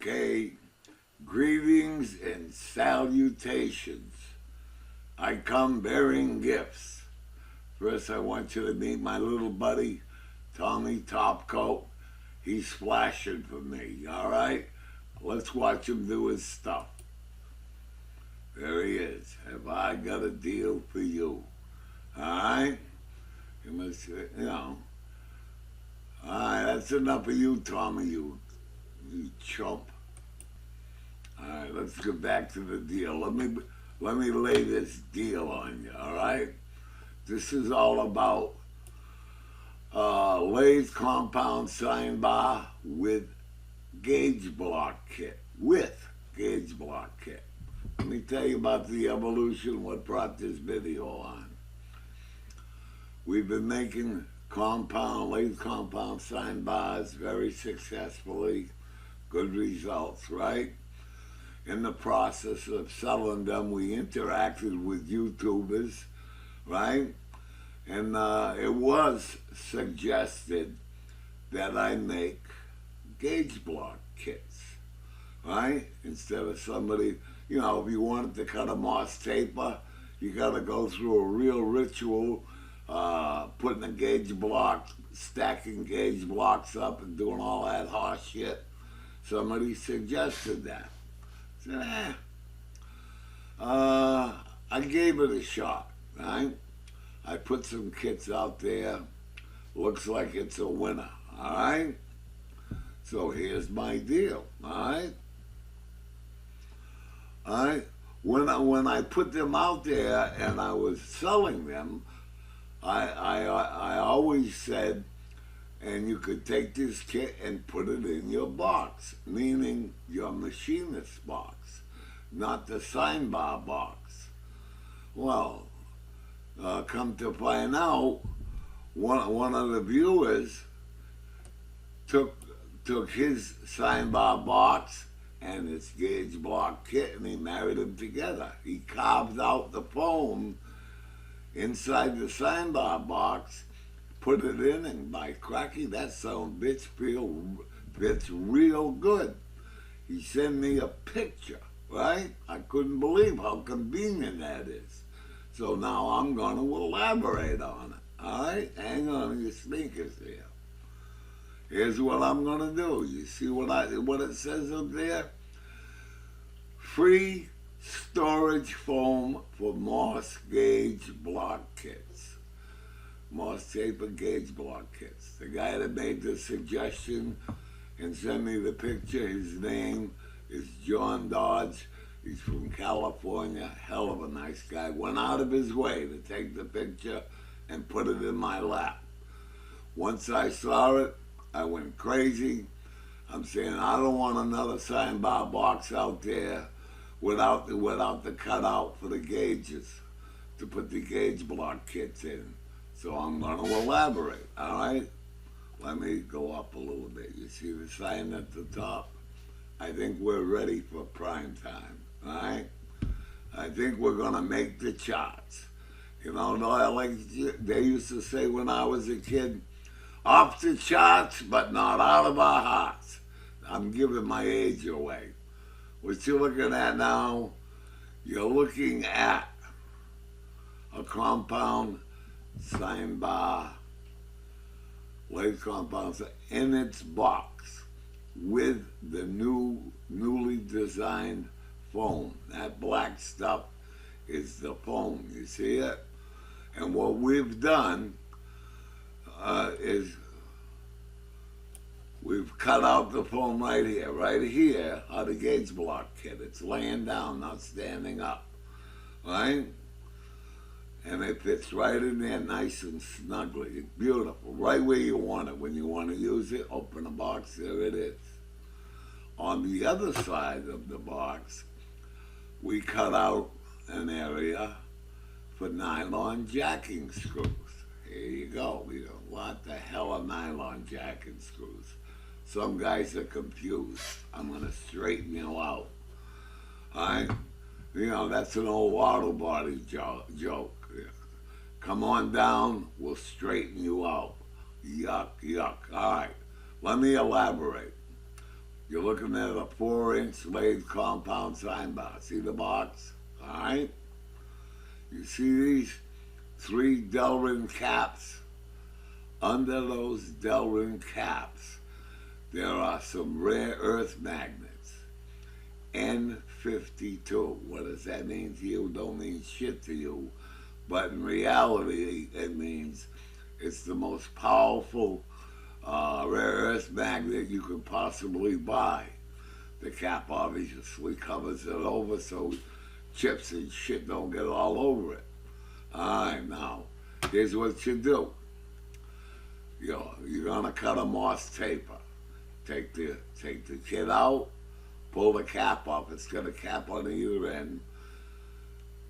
Okay, greetings and salutations. I come bearing gifts. First, I want you to meet my little buddy, Tommy Topcoat. He's flashing for me, all right? Let's watch him do his stuff. There he is. Have I got a deal for you? All right? You must, All right, that's enough of you, Tommy, you chump. All right, let's get back to the deal. Let me lay this deal on you, all right? This is all about lathe compound sign bar with Gage block kit. With Gage block kit. Let me tell you about the evolution, what brought this video on. We've been making lathe compound sign bars very successfully. Good results, right? In the process of selling them, we interacted with YouTubers, right? And it was suggested that I make Gage block kits, right? Instead of somebody, if you wanted to cut a moss taper, you got to go through a real ritual, putting a gauge block, stacking gauge blocks up and doing all that horse shit. Somebody suggested that. I said, I gave it a shot, right? I put some kits out there. Looks like it's a winner, all right? So here's my deal, all right? All right? When I put them out there and I was selling them, I always said, and you could take this kit and put it in your box, meaning your machinist box, not the sign bar box. Well, come to find out, one of the viewers took his sign bar box and his gauge block kit and he married them together. He carved out the foam inside the sign bar box, put it in, and by cracky, that son of a bitch fits real good. He sent me a picture, right? I couldn't believe how convenient that is. So now I'm going to elaborate on it, all right? Hang on to your sneakers here. Here's what I'm going to do. You see what it says up there? Free storage foam for Moss Gage block kits. Moss taper Gage block kits. The guy that made the suggestion and sent me the picture, his name is John Dodge. He's from California, hell of a nice guy. Went out of his way to take the picture and put it in my lap. Once I saw it, I went crazy. I'm saying, I don't want another sign bar box out there without the cutout for the gauges to put the gauge block kits in. So I'm going to elaborate, all right? Let me go up a little bit. You see the sign at the top? I think we're ready for prime time, all right? I think we're going to make the charts. Like they used to say when I was a kid, off the charts, but not out of our hearts. I'm giving my age away. What you're looking at now, you're looking at a compound sign bar, lathe compound in its box with the newly designed foam. That black stuff is the foam, you see it? And what we've done is we've cut out the foam right here, out of gauge block kit. It's laying down, not standing up, right? And it fits right in there nice and snugly. It's beautiful, right where you want it. When you want to use it, open the box, there it is. On the other side of the box, we cut out an area for nylon jacking screws. Here you go. What the hell are nylon jacking screws? Some guys are confused. I'm going to straighten you out. All right? That's an old auto body joke. Come on down, we'll straighten you out. Yuck, yuck. All right, let me elaborate. You're looking at a 4-inch lathe compound sign bar. See the box? All right? You see these 3 Delrin caps? Under those Delrin caps, there are some rare earth magnets. N52. What does that mean to you? Don't mean shit to you. But in reality, it means it's the most powerful rare earth magnet you could possibly buy. The cap obviously covers it over so chips and shit don't get all over it. Alright, now, here's what you do. You're gonna cut a moss taper. Take the kit out, pull the cap off. It's got a cap on either end.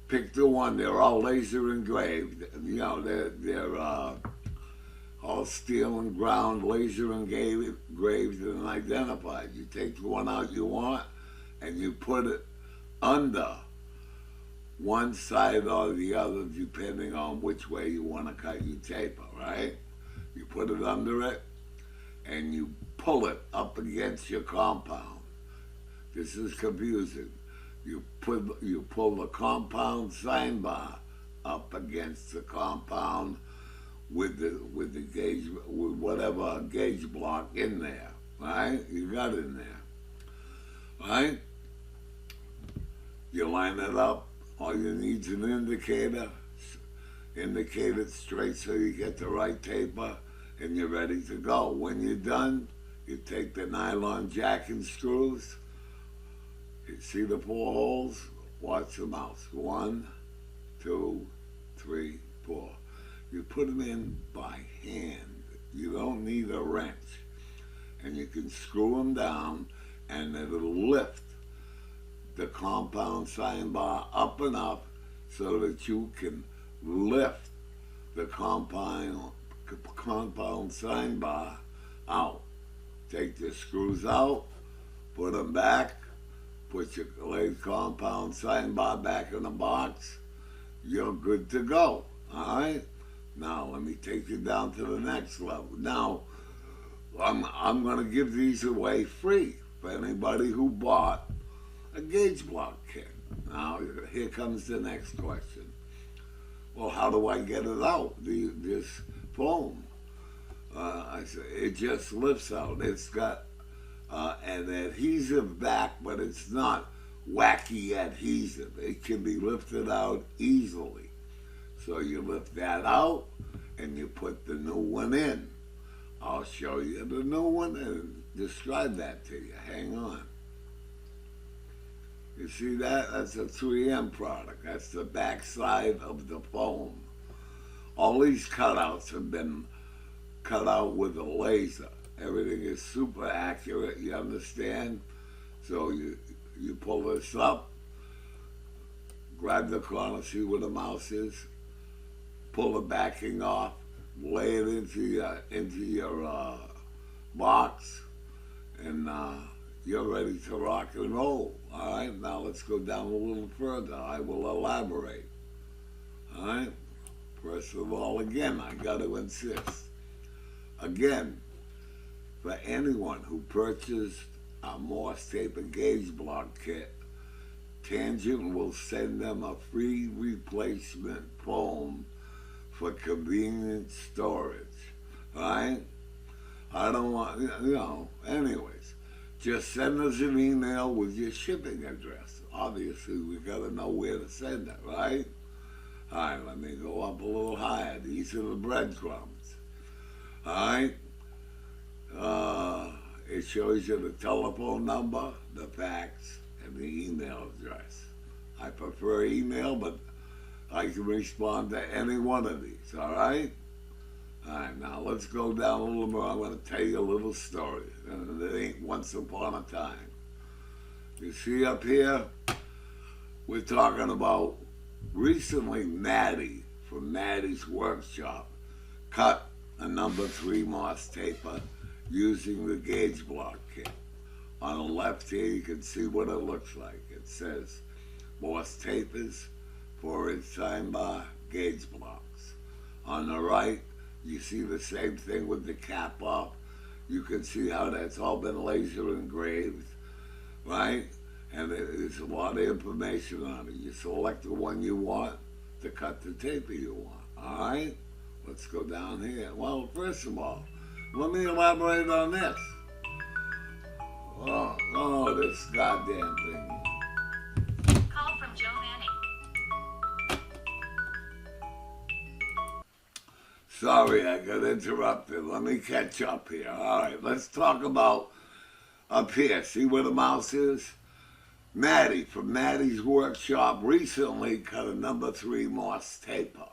Pick the one. They're all laser engraved. They're all steel and ground, laser engraved and identified. You take the one out you want, and you put it under one side or the other, depending on which way you want to cut your taper, right? You put it under it, and you pull it up against your compound. This is confusing. You pull the compound sign bar up against the compound with the gauge, with whatever gauge block in there, right? You got it in there, right? You line it up. All you need is an indicator. Indicate it straight so you get the right taper, and you're ready to go. When you're done, you take the nylon jack and screws. You see the 4 holes? Watch the mouse. 1, 2, 3, 4. You put them in by hand. You don't need a wrench. And you can screw them down, and it'll lift the compound sign bar up enough so that you can lift the compound sign bar out. Take the screws out, put them back, put your lathe compound sign bar back in the box. You're good to go, all right? Now, let me take you down to the next level. Now, I'm going to give these away free for anybody who bought a gauge block kit. Now, here comes the next question. Well, how do I get it out, this foam? I said, it just lifts out. It's got an adhesive back, but it's not wacky adhesive. It can be lifted out easily. So you lift that out, and you put the new one in. I'll show you the new one and describe that to you. Hang on. You see that? That's a 3M product. That's the backside of the foam. All these cutouts have been cut out with a laser. Everything is super accurate, you understand? So you pull this up, grab the corner, see where the mouse is, pull the backing off, lay it into your box, and you're ready to rock and roll. All right, now let's go down a little further. I will elaborate. All right, first of all, again, I got to insist. Again, for anyone who purchased a Morse tape and gauge block kit, Tangent will send them a free replacement foam for convenient storage. All right? I don't want, anyways. Just send us an email with your shipping address. Obviously, we got to know where to send it, right? All right, let me go up a little higher. These are the breadcrumbs. All right? It shows you the telephone number, the fax, and the email address. I prefer email, but I can respond to any one of these, all right? All right, now let's go down a little more. I'm going to tell you a little story. And it ain't once upon a time. You see up here, we're talking about recently Maddie from Maddie's Workshop cut a number 3 Morse taper using the gauge block kit. On the left here, you can see what it looks like. It says Morse tapers, 4-inch sign bar, gauge blocks. On the right, you see the same thing with the cap off. You can see how that's all been laser engraved, right? And there's a lot of information on it. You select the one you want to cut the tape you want. All right? Let's go down here. Well, first of all, let me elaborate on this. Oh, this goddamn thing. Call from Joe Manning. Sorry, I got interrupted. Let me catch up here. All right, let's talk about up here. See where the mouse is? Maddie from Maddie's Workshop recently cut a number 3 Moss taper,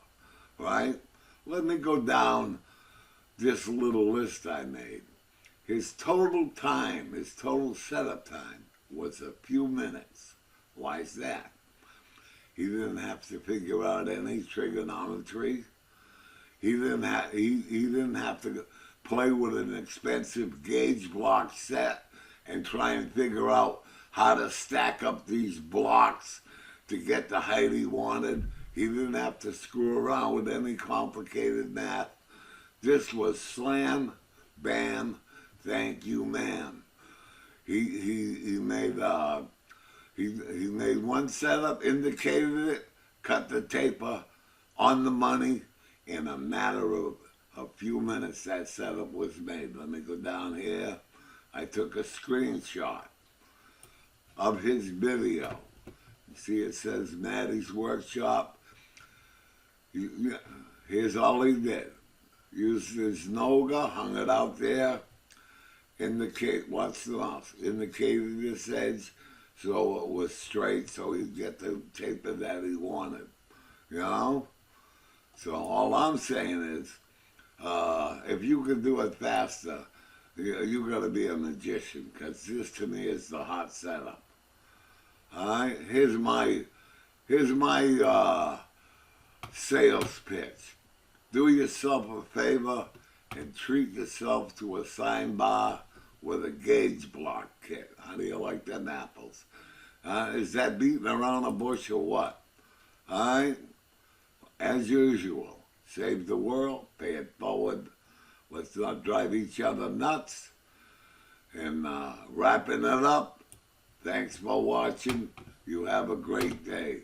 right? Let me go down this little list I made. His total time, his total setup time was a few minutes. Why is that? He didn't have to figure out any trigonometry. He didn't have to play with an expensive gauge block set and try and figure out how to stack up these blocks to get the height he wanted. He didn't have to screw around with any complicated math. This was slam, bam, thank you, ma'am. He made one setup, indicated it, cut the taper on the money. In a matter of a few minutes, that setup was made. Let me go down here. I took a screenshot of his video. You see, it says Maddie's Workshop. Here's all he did. Used his Noga, hung it out there, watch the mouse, indicated this edge so it was straight so he'd get the taper that he wanted, you know? So all I'm saying is, if you could do it faster, you got to be a magician, because this to me is the hot setup. All right, here's my sales pitch. Do yourself a favor and treat yourself to a sign bar with a gauge block kit. How do you like them apples? Is that beating around a bush or what? All right? As usual, save the world, pay it forward. Let's not drive each other nuts. And wrapping it up, thanks for watching. You have a great day.